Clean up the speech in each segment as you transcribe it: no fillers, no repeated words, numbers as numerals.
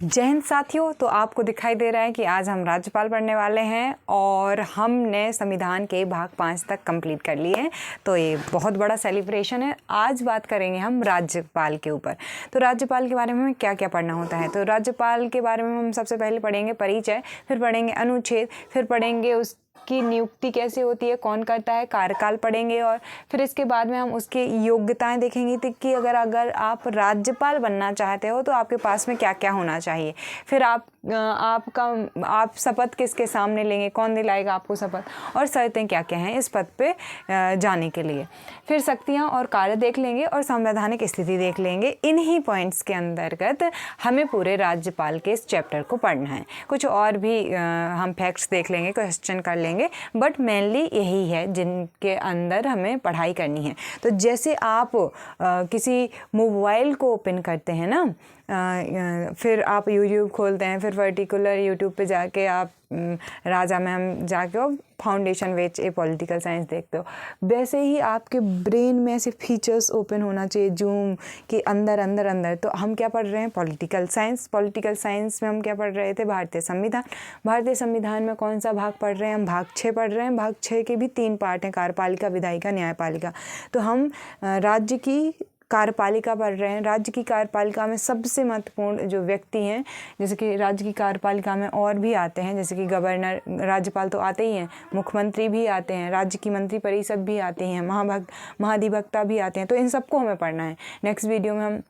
जय हिंद साथियों। तो आपको दिखाई दे रहा है कि आज हम राज्यपाल पढ़ने वाले हैं और हमने संविधान के भाग 5 तक कंप्लीट कर लिए हैं। तो ये बहुत बड़ा सेलिब्रेशन है। आज बात करेंगे हम राज्यपाल के ऊपर। तो राज्यपाल के बारे में हमें क्या क्या पढ़ना होता है। तो राज्यपाल के बारे में हम सबसे पहले पढ़ेंगे परिचय, फिर पढ़ेंगे अनुच्छेद, फिर पढ़ेंगे उसकी नियुक्ति कैसे होती है, कौन करता है, कार्यकाल पढ़ेंगे और फिर इसके बाद में हम उसकी योग्यताएं देखेंगे कि अगर आप राज्यपाल बनना चाहते हो तो आपके पास में क्या क्या होना चाहिए। फिर आप शपथ किसके सामने लेंगे, कौन दिलाएगा आपको शपथ, और शर्तें क्या क्या हैं इस पद पे जाने के लिए। फिर शक्तियाँ और कार्य देख लेंगे और संवैधानिक स्थिति देख लेंगे। इन्हीं पॉइंट्स के अंतर्गत हमें पूरे राज्यपाल के इस चैप्टर को पढ़ना है। कुछ और भी हम फैक्ट्स देख लेंगे, क्वेश्चन कर लेंगे, बट मेनली यही है जिनके अंदर हमें पढ़ाई करनी है। तो जैसे आप किसी मोबाइल को ओपन करते हैं ना, फिर आप यूट्यूब खोलते हैं, फिर पर्टिकुलर यूट्यूब पे जाके आप राजा मैम जाके और फाउंडेशन विच ए पॉलिटिकल साइंस देखते हो, वैसे ही आपके ब्रेन में ऐसे फीचर्स ओपन होना चाहिए जूम के अंदर अंदर अंदर। तो हम क्या पढ़ रहे हैं, पॉलिटिकल साइंस। पॉलिटिकल साइंस में हम क्या पढ़ रहे थे, भारतीय संविधान। भारतीय संविधान में कौन सा भाग पढ़ रहे हैं, हम भाग 6 पढ़ रहे हैं। भाग 6 के भी 3 पार्ट हैं, कार्यपालिका, विधायिका, न्यायपालिका। तो हम राज्य की कार्यपालिका पढ़ रहे हैं। राज्य की कार्यपालिका में सबसे महत्वपूर्ण जो व्यक्ति हैं, जैसे कि राज्य की कार्यपालिका में और भी आते हैं, जैसे कि गवर्नर, राज्यपाल तो आते ही हैं, मुख्यमंत्री भी आते हैं, राज्य की मंत्रिपरिषद भी आती हैं, महाधिवक्ता भी आते हैं। तो इन सबको हमें पढ़ना है। नेक्स्ट वीडियो में हम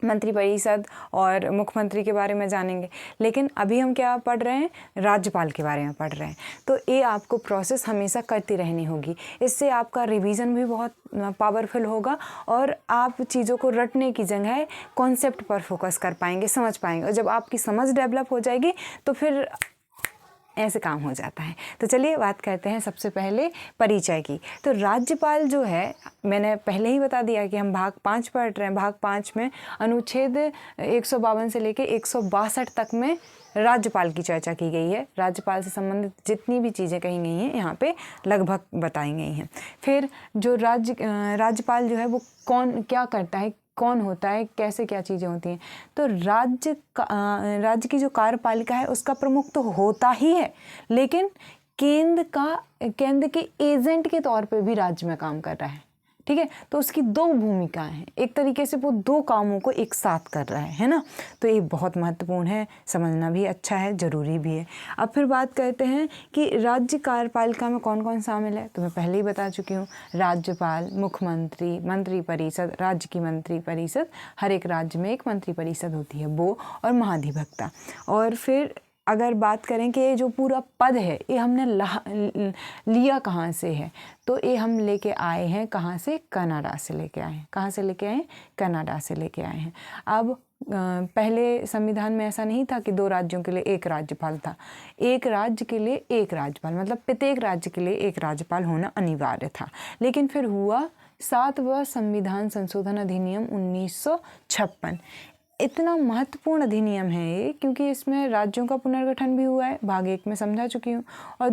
मंत्रिपरिषद और मुख्यमंत्री के बारे में जानेंगे, लेकिन अभी हम क्या पढ़ रहे हैं, राज्यपाल के बारे में पढ़ रहे हैं। तो ये आपको प्रोसेस हमेशा करती रहनी होगी। इससे आपका रिवीजन भी बहुत पावरफुल होगा और आप चीज़ों को रटने की जगह कॉन्सेप्ट पर फोकस कर पाएंगे, समझ पाएंगे। और जब आपकी समझ डेवलप हो जाएगी तो फिर ऐसे काम हो जाता है। तो चलिए बात करते हैं सबसे पहले परिचय की। तो राज्यपाल जो है, मैंने पहले ही बता दिया कि हम भाग 5 पढ़ रहे हैं। भाग 5 में अनुच्छेद 152 से लेके 162 तक में राज्यपाल की चर्चा की गई है। राज्यपाल से संबंधित जितनी भी चीज़ें कही गई हैं यहाँ पे लगभग बताई गई हैं। फिर जो राज्यपाल जो है वो कौन क्या करता है, कौन होता है, कैसे क्या चीज़ें होती हैं। तो राज्य की जो कार्यपालिका है उसका प्रमुख तो होता ही है, लेकिन केंद्र के एजेंट के तौर पे भी राज्य में काम कर रहा है। ठीक है, तो उसकी 2 भूमिकाएं हैं। एक तरीके से वो 2 कामों को एक साथ कर रहा है ना। तो ये बहुत महत्वपूर्ण है, समझना भी अच्छा है, ज़रूरी भी है। अब फिर बात करते हैं कि राज्य कार्यपालिका में कौन कौन शामिल है। तो मैं पहले ही बता चुकी हूँ, राज्यपाल, मुख्यमंत्री, मंत्रिपरिषद, राज्य की मंत्रिपरिषद, हर एक राज्य में एक मंत्रिपरिषद होती है वो, और महाधिवक्ता। और फिर अगर बात करें कि ये जो पूरा पद है ये हमने लिया कहाँ से है, तो ये हम लेके आए हैं कहाँ से, कनाडा से लेके आए हैं। कहाँ से लेके आए हैं, कनाडा से लेके आए हैं। अब पहले संविधान में ऐसा नहीं था कि 2 राज्यों के लिए एक राज्यपाल था। एक राज्य के लिए एक राज्यपाल, मतलब प्रत्येक राज्य के लिए एक राज्यपाल होना अनिवार्य था। लेकिन फिर हुआ 7वां संविधान संशोधन अधिनियम 1956। इतना महत्वपूर्ण अधिनियम है ये, क्योंकि इसमें राज्यों का पुनर्गठन भी हुआ है, भाग 1 में समझा चुकी हूँ। और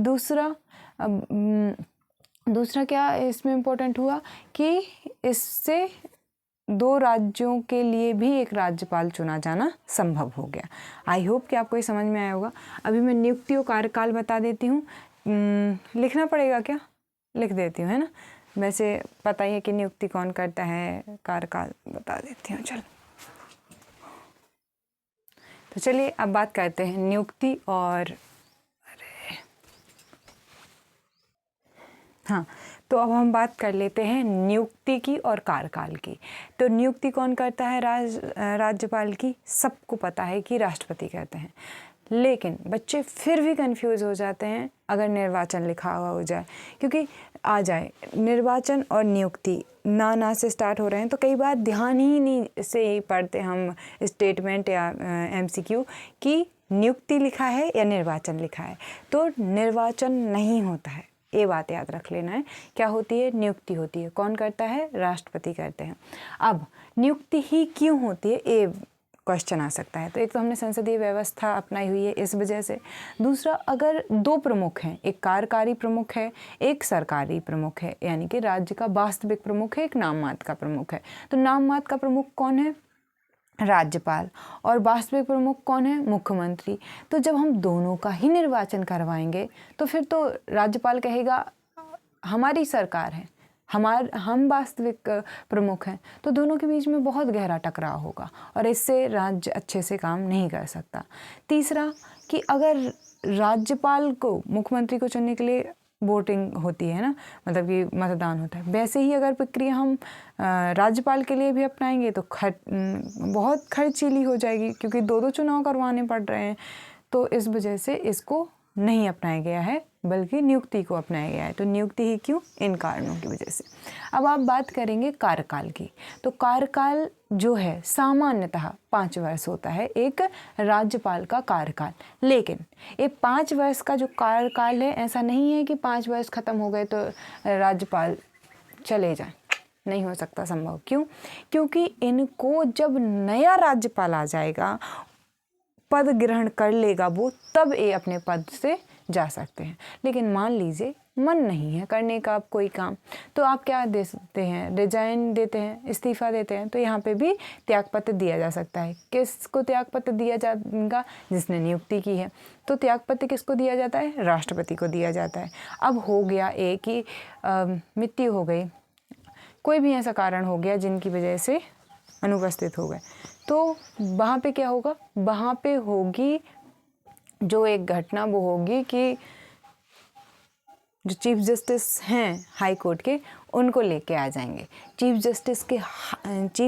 दूसरा क्या इसमें इम्पोर्टेंट हुआ कि इससे 2 राज्यों के लिए भी एक राज्यपाल चुना जाना संभव हो गया। आई होप कि आपको ये समझ में आया होगा। अभी मैं नियुक्ति और कार्यकाल बता देती हूँ। लिखना पड़ेगा क्या, लिख देती हूँ, है ना। वैसे पता ही है कि नियुक्ति कौन करता है, कार्यकाल बता देती हूँ। चलो, तो चलिए अब बात करते हैं नियुक्ति और हाँ, तो अब हम बात कर लेते हैं नियुक्ति की और कार्यकाल की। तो नियुक्ति कौन करता है, राज्यपाल की, सबको पता है कि राष्ट्रपति कहते हैं। लेकिन बच्चे फिर भी कंफ्यूज हो जाते हैं अगर निर्वाचन लिखा हुआ हो जाए, क्योंकि आ जाए निर्वाचन और नियुक्ति ना से स्टार्ट हो रहे हैं, तो कई बार ध्यान ही नहीं से ही पढ़ते हम स्टेटमेंट या MCQ कि नियुक्ति लिखा है या निर्वाचन लिखा है। तो निर्वाचन नहीं होता है, ये बात याद रख लेना है। क्या होती है, नियुक्ति होती है। कौन करता है, राष्ट्रपति करते हैं। अब नियुक्ति ही क्यों होती है, ये क्वेश्चन आ सकता है। तो एक तो हमने संसदीय व्यवस्था अपनाई हुई है इस वजह से। दूसरा, अगर 2 प्रमुख हैं, एक कार्यकारी प्रमुख है, एक सरकारी प्रमुख है, यानी कि राज्य का वास्तविक प्रमुख है, एक नाम मात्र का प्रमुख है। तो नाम मात्र का प्रमुख कौन है, राज्यपाल, और वास्तविक प्रमुख कौन है? मुख्यमंत्री। तो जब हम दोनों का ही निर्वाचन करवाएंगे तो फिर तो राज्यपाल कहेगा हमारी सरकार है, हम वास्तविक प्रमुख हैं, तो दोनों के बीच में बहुत गहरा टकराव होगा और इससे राज्य अच्छे से काम नहीं कर सकता। तीसरा कि अगर राज्यपाल को मुख्यमंत्री को चुनने के लिए वोटिंग होती है ना, मतलब कि मतदान होता है, वैसे ही अगर प्रक्रिया हम राज्यपाल के लिए भी अपनाएंगे तो बहुत खर्चीली हो जाएगी, क्योंकि दो चुनाव करवाने पड़ रहे हैं। तो इस वजह से इसको नहीं अपनाया गया है, बल्कि नियुक्ति को अपनाया गया है। तो नियुक्ति ही क्यों? इन कारणों की वजह से। अब आप बात करेंगे कार्यकाल की। तो कार्यकाल जो है सामान्यतः 5 वर्ष होता है एक राज्यपाल का कार्यकाल, लेकिन ये 5 वर्ष का जो कार्यकाल है, ऐसा नहीं है कि 5 वर्ष खत्म हो गए तो राज्यपाल चले जाएं, नहीं हो सकता संभव। क्यों? क्योंकि इनको जब नया राज्यपाल आ जाएगा, पद ग्रहण कर लेगा वो, तब ये अपने पद से जा सकते हैं। लेकिन मान लीजिए मन नहीं है करने का आप कोई काम, तो आप क्या देते हैं? रिजाइन देते हैं, इस्तीफा देते हैं। तो यहाँ पे भी त्यागपत्र दिया जा सकता है। किसको त्यागपत्र दिया जाएगा? जिसने नियुक्ति की है। तो त्यागपत्र किसको दिया जाता है? राष्ट्रपति को दिया जाता है। अब हो गया एक कि मृत्यु हो गई, कोई भी ऐसा कारण हो गया जिनकी वजह से अनुपस्थित हो गए, तो वहाँ पे क्या होगा? वहाँ पे होगी जो एक घटना, वो होगी कि जो चीफ जस्टिस हैं हाई कोर्ट के, उनको लेके आ जाएंगे। चीफ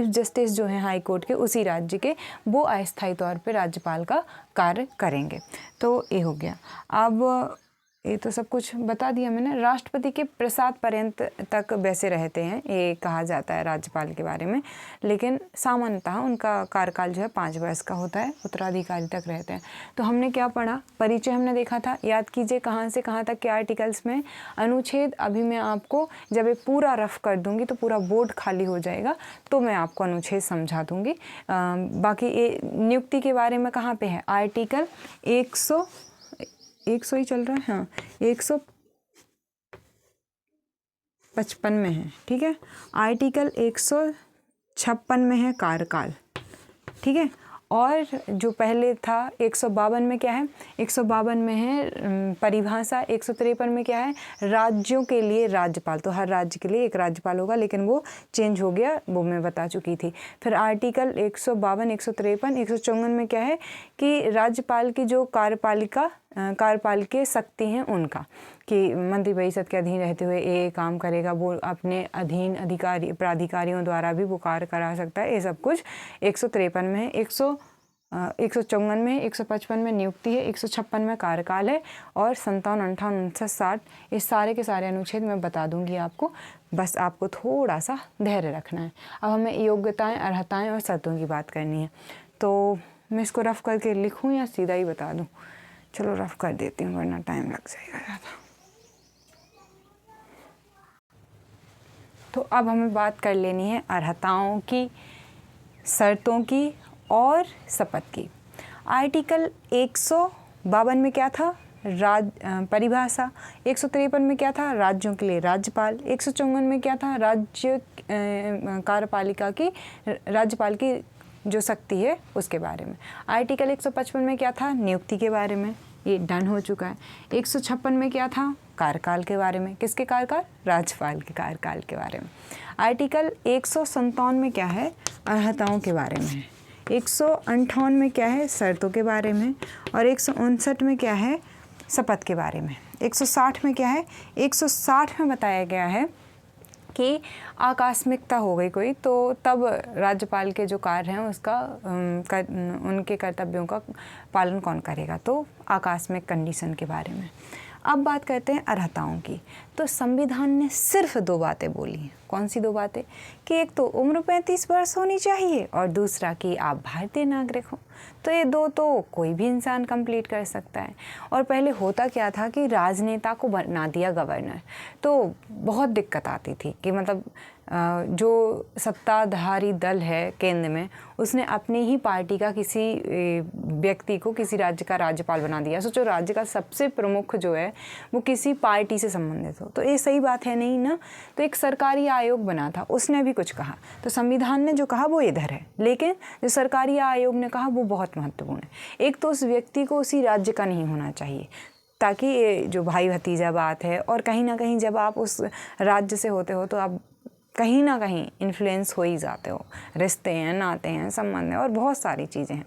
जस्टिस जो हैं हाई कोर्ट के उसी राज्य के, वो अस्थायी तौर पे राज्यपाल का कार्य करेंगे। तो ये हो गया। अब ये तो सब कुछ बता दिया मैंने। राष्ट्रपति के प्रसाद पर्यंत तक वैसे रहते हैं, ये कहा जाता है राज्यपाल के बारे में, लेकिन सामान्यतः उनका कार्यकाल जो है 5 वर्ष का होता है, उत्तराधिकारी तक रहते हैं। तो हमने क्या पढ़ा? परिचय हमने देखा था, याद कीजिए कहाँ से कहाँ तक के आर्टिकल्स में अनुच्छेद। अभी मैं आपको जब ये पूरा रफ कर दूंगी तो पूरा बोर्ड खाली हो जाएगा, तो मैं आपको अनुच्छेद समझा दूंगी। बाकी ये नियुक्ति के बारे में कहाँ पे है? आर्टिकल 100 ही चल रहा है, हाँ, 155 में है, ठीक है। आर्टिकल 156 में है कार्यकाल, ठीक है। और जो पहले था 152 में क्या है? 152 में है परिभाषा। 153 में क्या है? राज्यों के लिए राज्यपाल। तो हर राज्य के लिए एक राज्यपाल होगा, लेकिन वो चेंज हो गया, वो मैं बता चुकी थी। फिर आर्टिकल 152, 153, 154 में क्या है कि राज्यपाल की जो कार्यपालिकीय शक्ति हैं उनका, कि मंत्रिपरिषद के अधीन रहते हुए ये काम करेगा, वो अपने अधीन प्राधिकारियों द्वारा भी वो कार्य करा सकता है। ये सब कुछ 153 में है। 154 में, 155 में नियुक्ति है, 156 में कार्यकाल है, और 57, 58, 59, 60 ये सारे के सारे अनुच्छेद मैं बता दूंगी आपको। बस आपको थोड़ा सा धैर्य रखना है। अब हमें योग्यताएं, अर्हताएं और शर्तों की बात करनी है। तो मैं इसको रफ करके लिखूं या सीधा ही बता दूं? चलो रफ कर देती हूँ, वरना टाइम लग जाएगा ज़्यादा। तो अब हमें बात कर लेनी है अर्हताओं की, शर्तों की और शपथ की। आर्टिकल 152 में क्या था? परिभाषा। 153 में क्या था? राज्यों के लिए राज्यपाल। 154 में क्या था? राज्यपाल की जो शक्ति है उसके बारे में। आर्टिकल 155 में क्या था? नियुक्ति के बारे में, ये डन हो चुका है। 156 में क्या था? कार्यकाल के बारे में। किसके कार्यकाल? राज्यपाल के कार्यकाल के बारे में। आर्टिकल 157 में क्या है? अर्हताओं के बारे में है। 158 में क्या है? शर्तों के बारे में। और 159 में क्या है? शपथ के बारे में। 160 में क्या है? 160 में बताया गया है कि आकस्मिकता हो गई कोई, तो तब राज्यपाल के जो कार्य हैं उसका उनके कर्तव्यों का पालन कौन करेगा, तो आकस्मिक कंडीशन के बारे में। अब बात करते हैं अर्हताओं की। तो संविधान ने सिर्फ 2 बातें बोली हैं। कौन सी 2 बातें? कि एक तो उम्र 35 वर्ष होनी चाहिए, और दूसरा कि आप भारतीय नागरिक हो। तो ये 2 तो कोई भी इंसान कंप्लीट कर सकता है। और पहले होता क्या था कि राजनेता को बना दिया गवर्नर, तो बहुत दिक्कत आती थी कि मतलब जो सत्ताधारी दल है केंद्र में, उसने अपनी ही पार्टी का किसी व्यक्ति को किसी राज्य का राज्यपाल बना दिया। सोचो, राज्य का सबसे प्रमुख जो है वो किसी पार्टी से संबंधित हो, तो ये सही बात है नहीं ना। तो एक सरकारी आयोग बना था, उसने भी कुछ कहा, तो संविधान ने जो कहा वो इधर है, लेकिन जो सरकारी आयोग ने कहा वो बहुत महत्वपूर्ण है। एक तो उस व्यक्ति को उसी राज्य का नहीं होना चाहिए, ताकि ये जो भाई भतीजा बात है, और कहीं ना कहीं जब आप उस राज्य से होते हो तो आप कहीं ना कहीं इन्फ्लुएंस हो ही जाते हो, रिश्ते हैं, नाते हैं, संबंध हैं और बहुत सारी चीज़ें हैं,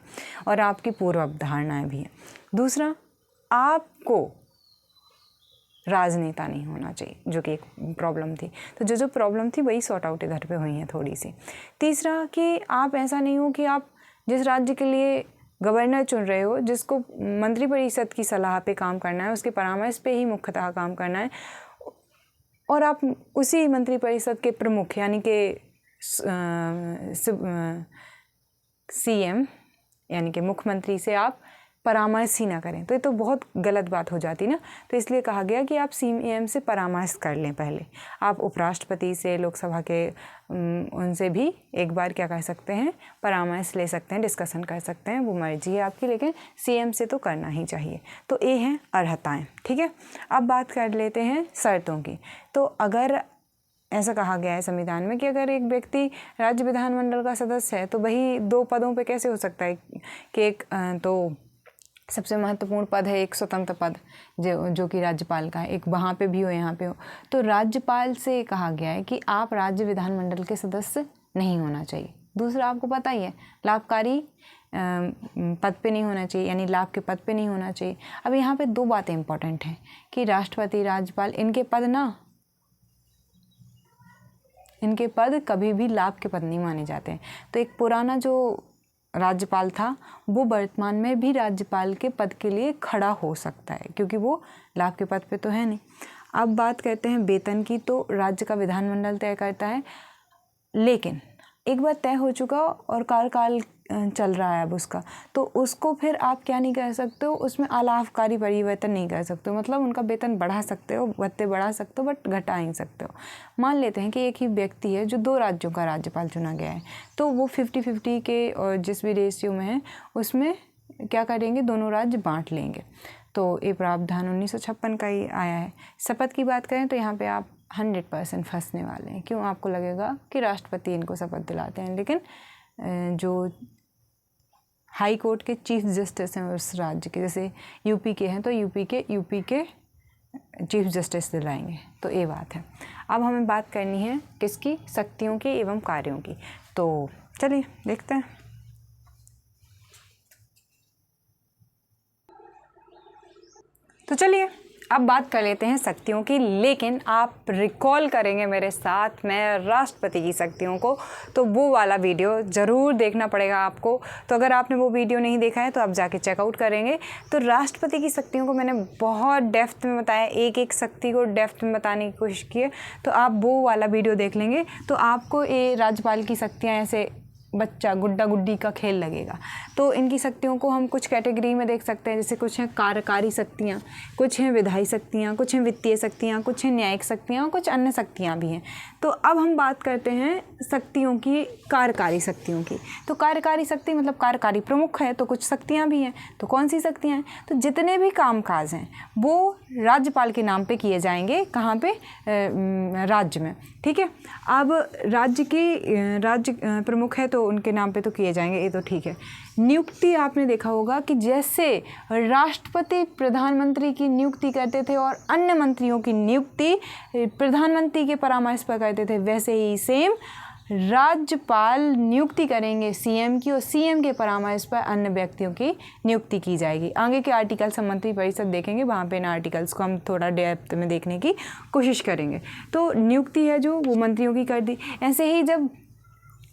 और आपकी पूर्व अवधारणाएँ भी हैं। दूसरा, आपको राजनेता नहीं होना चाहिए, जो कि एक प्रॉब्लम थी। तो जो प्रॉब्लम थी वही सॉर्ट आउट इधर पे हुई है थोड़ी सी। तीसरा कि आप ऐसा नहीं हो कि आप जिस राज्य के लिए गवर्नर चुन रहे हो, जिसको मंत्रिपरिषद की सलाह पे काम करना है, उसके परामर्श पे ही मुख्यतः काम करना है, और आप उसी मंत्रिपरिषद के प्रमुख यानी कि सीएम यानी कि मुख्यमंत्री से आप परामर्श ही ना करें, तो ये तो बहुत गलत बात हो जाती ना। तो इसलिए कहा गया कि आप सीएम से परामर्श कर लें पहले। आप उपराष्ट्रपति से, लोकसभा के उनसे भी एक बार क्या कह सकते हैं, परामर्श ले सकते हैं, डिस्कशन कर सकते हैं, वो मर्जी है आपकी, लेकिन सीएम से तो करना ही चाहिए। तो ये हैं अर्हताएँ, ठीक है। अब बात कर लेते हैं शर्तों की। तो अगर ऐसा कहा गया है संविधान में कि अगर एक व्यक्ति राज्य विधानमंडल का सदस्य है तो वही 2 पदों पे कैसे हो सकता है कि एक तो सबसे महत्वपूर्ण पद है एक स्वतंत्र पद जो कि राज्यपाल का है, एक वहाँ पे भी हो, यहाँ पे हो। तो राज्यपाल से कहा गया है कि आप राज्य विधानमंडल के सदस्य नहीं होना चाहिए। दूसरा, आपको पता ही है, लाभकारी पद पे नहीं होना चाहिए, यानी लाभ के पद पे नहीं होना चाहिए। अब यहाँ पे 2 बातें इंपॉर्टेंट हैं कि राष्ट्रपति, राज्यपाल, इनके पद कभी भी लाभ के पद नहीं माने जाते हैं। तो एक पुराना जो राज्यपाल था वो वर्तमान में भी राज्यपाल के पद के लिए खड़ा हो सकता है, क्योंकि वो लाभ के पद पे तो है नहीं। अब बात करते हैं वेतन की। तो राज्य का विधानमंडल तय करता है, लेकिन एक बार तय हो चुका और कार्यकाल चल रहा है अब उसका, तो उसको फिर आप क्या नहीं कर सकते हो, उसमें अलाभकारी परिवर्तन नहीं कर सकते हो। मतलब उनका वेतन बढ़ा सकते हो, भत्ते बढ़ा सकते हो, बट घटा नहीं सकते हो। मान लेते हैं कि एक ही व्यक्ति है जो 2 राज्यों का राज्यपाल चुना गया है, तो वो 50-50 के और जिस भी रेशियो में है उसमें क्या करेंगे, दोनों राज्य बांट लेंगे। तो ये प्रावधान 1956 का ही आया है। शपथ की बात करें तो यहाँ पे आप 100% फंसने वाले हैं। क्यों? आपको लगेगा कि राष्ट्रपति इनको शपथ दिलाते हैं, लेकिन जो हाई कोर्ट के चीफ जस्टिस हैं उस राज्य के, जैसे यूपी के हैं तो यूपी के चीफ जस्टिस दिलाएंगे। तो ये बात है। अब हमें बात करनी है किसकी, शक्तियों की एवं कार्यों की। तो चलिए देखते हैं। तो चलिए अब बात कर लेते हैं शक्तियों की, लेकिन आप रिकॉल करेंगे मेरे साथ में राष्ट्रपति की शक्तियों को, तो वो वाला वीडियो ज़रूर देखना पड़ेगा आपको। तो अगर आपने वो वीडियो नहीं देखा है तो आप जाके चेकआउट करेंगे। तो राष्ट्रपति की शक्तियों को मैंने बहुत डेप्थ में बताया, एक शक्ति को डेप्थ में बताने की कोशिश की है। तो आप वो वाला वीडियो देख लेंगे तो आपको ये राज्यपाल की शक्तियाँ ऐसे बच्चा गुड्डा गुड्डी का खेल लगेगा। तो इनकी शक्तियों को हम कुछ कैटेगरी में देख सकते हैं, जैसे कुछ हैं कार्यकारी शक्तियाँ, कुछ हैं विधायी शक्तियाँ, कुछ हैं वित्तीय शक्तियाँ, कुछ हैं न्यायिक शक्तियाँ और कुछ अन्य शक्तियाँ भी हैं। तो अब हम बात करते हैं शक्तियों की, कार्यकारी शक्तियों की। तो कार्यकारी शक्ति मतलब कार्यकारी प्रमुख है, तो कुछ शक्तियाँ भी हैं। तो कौन सी शक्तियाँ हैं? तो जितने भी कामकाज हैं वो राज्यपाल के नाम पे किए जाएंगे। कहाँ पे? राज्य में, ठीक है। अब राज्य प्रमुख है तो उनके नाम पे तो किए जाएंगे, ये तो ठीक है। नियुक्ति आपने देखा होगा कि जैसे राष्ट्रपति प्रधानमंत्री की नियुक्ति करते थे और अन्य मंत्रियों की नियुक्ति प्रधानमंत्री के परामर्श पर करते थे, वैसे ही सेम राज्यपाल नियुक्ति करेंगे सीएम की और सीएम के परामर्श पर अन्य व्यक्तियों की नियुक्ति की जाएगी। आगे के आर्टिकल्स हम मंत्रिपरिषद देखेंगे, वहाँ पे इन आर्टिकल्स को हम थोड़ा डेप्थ में देखने की कोशिश करेंगे। तो नियुक्ति है जो वो मंत्रियों की कर दी। ऐसे ही जब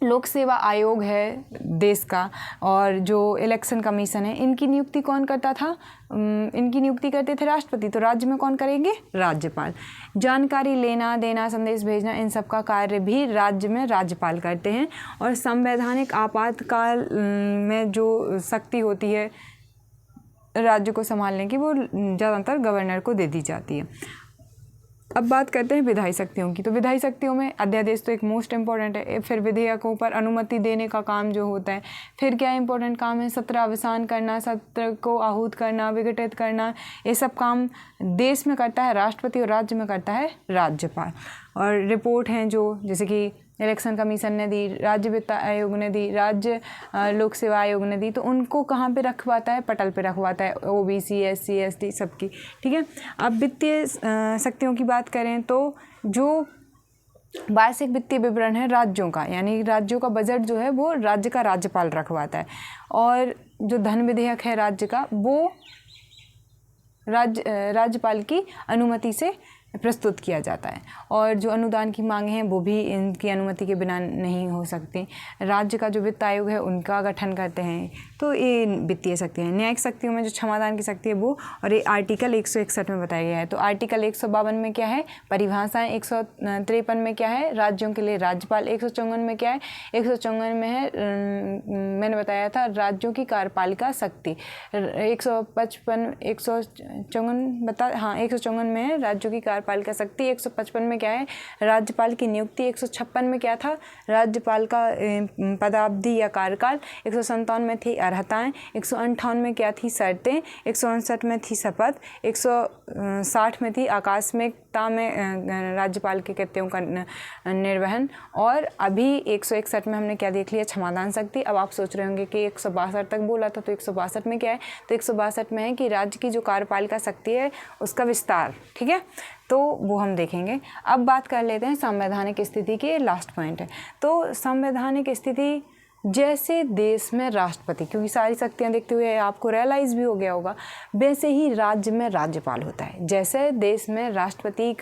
लोक सेवा आयोग है देश का और जो इलेक्शन कमीशन है, इनकी नियुक्ति कौन करता था? इनकी नियुक्ति करते थे राष्ट्रपति। तो राज्य में कौन करेंगे? राज्यपाल। जानकारी लेना देना, संदेश भेजना, इन सब का कार्य भी राज्य में राज्यपाल करते हैं। और संवैधानिक आपातकाल में जो शक्ति होती है राज्य को संभालने की, वो ज़्यादातर गवर्नर को दे दी जाती है। अब बात करते हैं विधायी शक्तियों की। तो विधायी शक्तियों में अध्यादेश तो एक मोस्ट इम्पॉर्टेंट है, फिर विधेयकों पर अनुमति देने का काम जो होता है, फिर क्या इंपॉर्टेंट काम है, सत्र अवसान करना, सत्र को आहूत करना, विघटित करना, ये सब काम देश में करता है राष्ट्रपति और राज्य में करता है राज्यपाल। और रिपोर्ट हैं जो जैसे कि इलेक्शन कमीशन ने दी, राज्य वित्त आयोग ने दी, राज्य लोक सेवा आयोग ने दी, तो उनको कहाँ पे रखवाता है, पटल पे रखवाता है, ओबीसी, एससी, एसटी सबकी, ठीक है। अब वित्तीय शक्तियों की बात करें तो जो वार्षिक वित्तीय विवरण है राज्यों का, यानी राज्यों का बजट जो है वो राज्य का राज्यपाल रखवाता है, और जो धन विधेयक है राज्य का वो राज्यपाल की अनुमति से प्रस्तुत किया जाता है। और जो अनुदान की मांगे हैं वो भी इनकी अनुमति के बिना नहीं हो सकती। राज्य का जो वित्त आयोग है उनका गठन करते हैं। तो ये वित्तीय शक्ति है। न्यायिक शक्तियों में जो क्षमादान की शक्ति है वो, और ये आर्टिकल 161 में बताया गया है। तो आर्टिकल 152 में क्या है, परिभाषाएं, 153 में क्या है, राज्यों के लिए राज्यपाल, 154 में क्या है, 154 में है मैंने बताया था राज्यों की कार्यपालिका शक्ति, 154 में है राज्यों की कार्यपालिका शक्ति, 155 में क्या है, राज्यपाल की नियुक्ति, 156 में क्या था, राज्यपाल का पदावधि या कार्यकाल, 157 में थी अर्हताएं, 158 में क्या थी, शर्तें, 159 में थी शपथ, 160 में थी आकस्मिकता में राज्यपाल के कृत्यों का निर्वहन, और अभी 161 में हमने क्या देख लिया, क्षमादान शक्ति। अब आप सोच रहे होंगे कि 162 तक बोला था, तो 162 में क्या है, तो 162 में है कि राज्य की जो कार्यपालिका शक्ति है उसका विस्तार, ठीक है, तो वो हम देखेंगे। अब बात कर लेते हैं संवैधानिक स्थिति की, लास्ट पॉइंट है। तो संवैधानिक स्थिति, जैसे देश में राष्ट्रपति, क्योंकि सारी शक्तियां देखते हुए आपको रियलाइज भी हो गया होगा, वैसे ही राज्य में राज्यपाल होता है। जैसे देश में राष्ट्रपति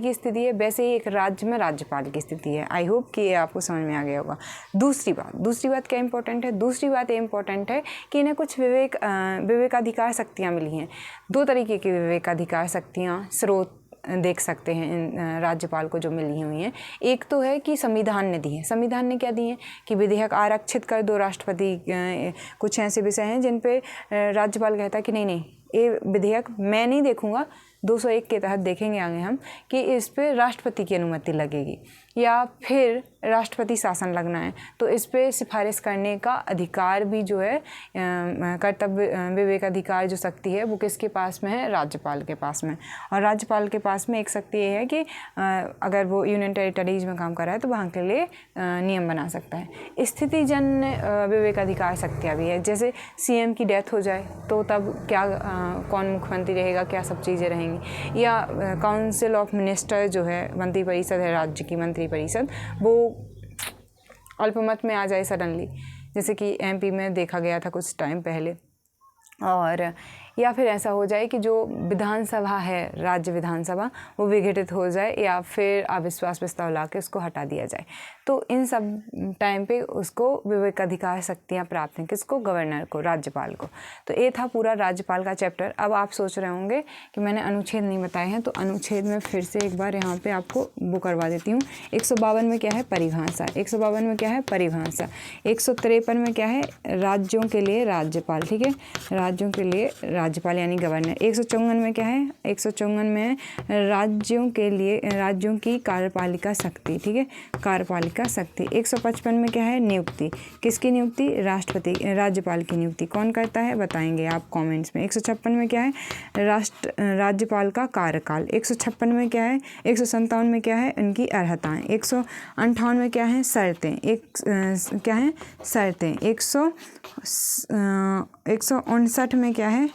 की स्थिति है, वैसे ही एक राज्य में राज्यपाल की स्थिति है। आई होप कि ये आपको समझ में आ गया होगा। दूसरी बात क्या इंपॉर्टेंट है, दूसरी बात ये इंपॉर्टेंट है कि इन्हें कुछ विवेकाधिकार शक्तियाँ मिली हैं। 2 तरीके की विवेकाधिकार शक्तियाँ स्रोत देख सकते हैं राज्यपाल को जो मिली हुई हैं। एक तो है कि संविधान ने दी है। संविधान ने क्या दी है कि विधेयक आरक्षित कर दो राष्ट्रपति, कुछ ऐसे विषय हैं जिन पे राज्यपाल कहता है कि नहीं ये विधेयक मैं नहीं देखूंगा, 201 के तहत देखेंगे आगे हम कि इस पे राष्ट्रपति की अनुमति लगेगी, या फिर राष्ट्रपति शासन लगना है तो इस पे सिफारिश करने का अधिकार भी जो है, कर्तव्य विवेकाधिकार जो शक्ति है वो किसके पास में है, राज्यपाल के पास में। और राज्यपाल के पास में एक शक्ति ये है कि अगर वो यूनियन टेरिटरीज में काम कर रहा है तो वहाँ के लिए नियम बना सकता है। स्थितिजन्य विवेकाधिकार शक्तियाँ भी है, जैसे सीएम की डेथ हो जाए तो तब क्या कौन मुख्यमंत्री रहेगा, क्या सब चीज़ें रहेंगी, या काउंसिल ऑफ मिनिस्टर जो है मंत्रिपरिषद है राज्य की मंत्रिपरिषद, वो अल्पमत में आ जाए सडनली, जैसे कि एमपी में देखा गया था कुछ टाइम पहले। और या फिर ऐसा हो जाए कि जो विधानसभा है, राज्य विधानसभा, वो विघटित हो जाए, या फिर अविश्वास प्रस्ताव ला के उसको हटा दिया जाए। तो इन सब टाइम पे उसको विवेकाधिकार शक्तियाँ प्राप्त हैं, किसको, गवर्नर को, राज्यपाल को। तो ये था पूरा राज्यपाल का चैप्टर। अब आप सोच रहे होंगे कि मैंने अनुच्छेद नहीं बताए हैं, तो अनुच्छेद में फिर से एक बार यहाँ पे आपको वो करवा देती हूँ। 152 में क्या है, परिभाषा, 152 में क्या है, परिभाषा, 153 में क्या है, राज्यों के लिए राज्यपाल, ठीक है, राज्यों के लिए राज्यपाल यानी गवर्नर। 154 में क्या है, 154 में राज्यों के लिए, राज्यों की कार्यपालिका शक्ति, ठीक है, कार्यपालिका शक्ति। 155 में क्या है, नियुक्ति, किसकी नियुक्ति, राष्ट्रपति, राज्यपाल की नियुक्ति कौन करता है, बताएंगे आप कमेंट्स में। 156 में क्या है, राज्यपाल का कार्यकाल। 156 में क्या है, 157 में क्या है, उनकी अर्हताएं। 158 में क्या है, शर्तें, क्या है, शर्तें। 159 में क्या है,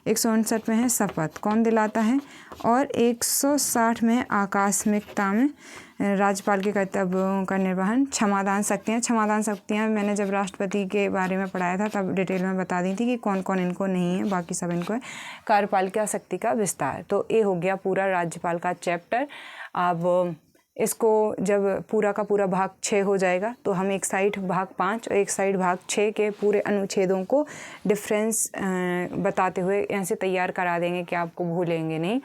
159 में है शपथ, कौन दिलाता है, और 160 में आकस्मिकता में राज्यपाल के कर्तव्यों का निर्वहन। क्षमादान शक्तियाँ मैंने जब राष्ट्रपति के बारे में पढ़ाया था तब डिटेल में बता दी थी कि कौन कौन इनको नहीं है, बाकी सब इनको है। कार्यपालिका शक्ति का विस्तार। तो ये हो गया पूरा राज्यपाल का चैप्टर। अब इसको जब पूरा का पूरा भाग 6 हो जाएगा तो हम एक साइड भाग 5 और एक साइड भाग 6 के पूरे अनुच्छेदों को डिफरेंस बताते हुए ऐसे तैयार करा देंगे कि आपको भूलेंगे नहीं।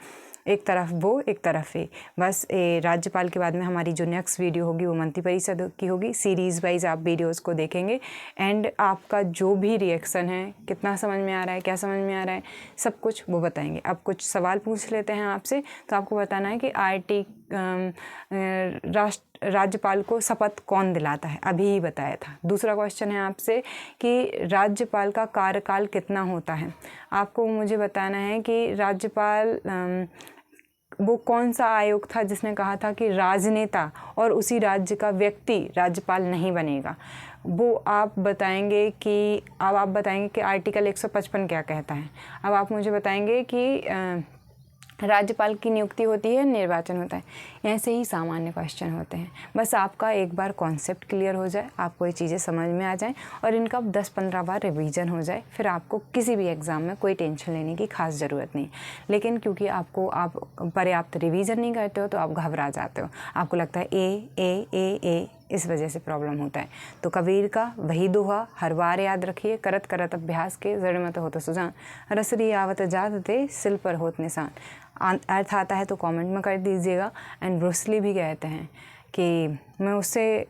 एक तरफ वो एक तरफ ये। बस राज्यपाल के बाद में हमारी जो नेक्स्ट वीडियो होगी वो मंत्रिपरिषद की होगी। सीरीज़ वाइज आप वीडियोस को देखेंगे एंड आपका जो भी रिएक्शन है, कितना समझ में आ रहा है, क्या समझ में आ रहा है, सब कुछ वो बताएंगे। अब कुछ सवाल पूछ लेते हैं आपसे, तो आपको बताना है कि आरटी राज्यपाल को शपथ कौन दिलाता है, अभी ही बताया था। दूसरा क्वेश्चन है आपसे कि राज्यपाल का कार्यकाल कितना होता है। आपको मुझे बताना है कि राज्यपाल वो कौन सा आयोग था जिसने कहा था कि राजनेता और उसी राज्य का व्यक्ति राज्यपाल नहीं बनेगा। वो आप बताएंगे कि आर्टिकल 155 क्या कहता है। अब आप मुझे बताएंगे कि राज्यपाल की नियुक्ति होती है, निर्वाचन होता है। ऐसे ही सामान्य क्वेश्चन होते हैं। बस आपका एक बार कॉन्सेप्ट क्लियर हो जाए, आपको ये चीज़ें समझ में आ जाएं और इनका 10-15 बार रिवीजन हो जाए, फिर आपको किसी भी एग्ज़ाम में कोई टेंशन लेने की खास ज़रूरत नहीं। लेकिन क्योंकि आप पर्याप्त रिवीजन नहीं करते हो तो आप घबरा जाते हो, आपको लगता है ए, इस वजह से प्रॉब्लम होता है। तो कबीर का वही दोहा हर बार याद रखिए, करत करत अभ्यास के जड़ मत हो तो सुजान, रसरी आवत जात ते सिल पर होत निशान। अर्थ आता है तो कमेंट में कर दीजिएगा। एंड ब्रूस ली भी कहते हैं कि मैं उससे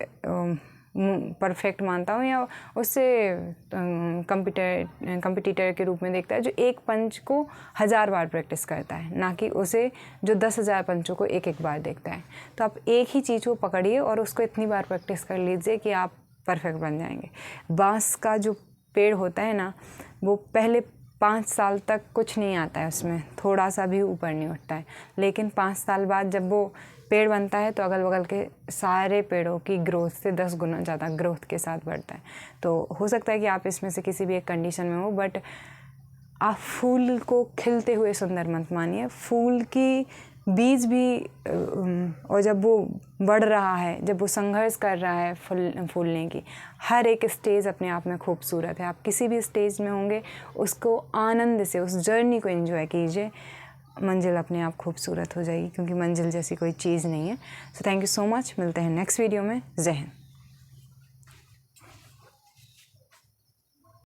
परफेक्ट मानता हूँ या उससे कंपटीटर के रूप में देखता है जो एक पंच को 1000 बार प्रैक्टिस करता है, ना कि उसे जो 10,000 पंचों को एक एक बार देखता है। तो आप एक ही चीज़ को पकड़िए और उसको इतनी बार प्रैक्टिस कर लीजिए कि आप परफेक्ट बन जाएंगे। बांस का जो पेड़ होता है ना, वो पहले 5 साल तक कुछ नहीं आता है, उसमें थोड़ा सा भी ऊपर नहीं उठता है, लेकिन 5 साल बाद जब वो पेड़ बनता है तो अगल बगल के सारे पेड़ों की ग्रोथ से 10 गुना ज़्यादा ग्रोथ के साथ बढ़ता है। तो हो सकता है कि आप इसमें से किसी भी एक कंडीशन में हो, बट आप फूल को खिलते हुए सुंदर मत मानिए। फूल की बीज भी और जब वो बढ़ रहा है, जब वो संघर्ष कर रहा है फूलने की, हर एक स्टेज अपने आप में खूबसूरत है। आप किसी भी स्टेज में होंगे, उसको आनंद से, उस जर्नी को एंजॉय कीजिए। मंजिल अपने आप खूबसूरत हो जाएगी, क्योंकि मंजिल जैसी कोई चीज़ नहीं है। So thank you so much. मिलते हैं नेक्स्ट वीडियो में। जय हिंद।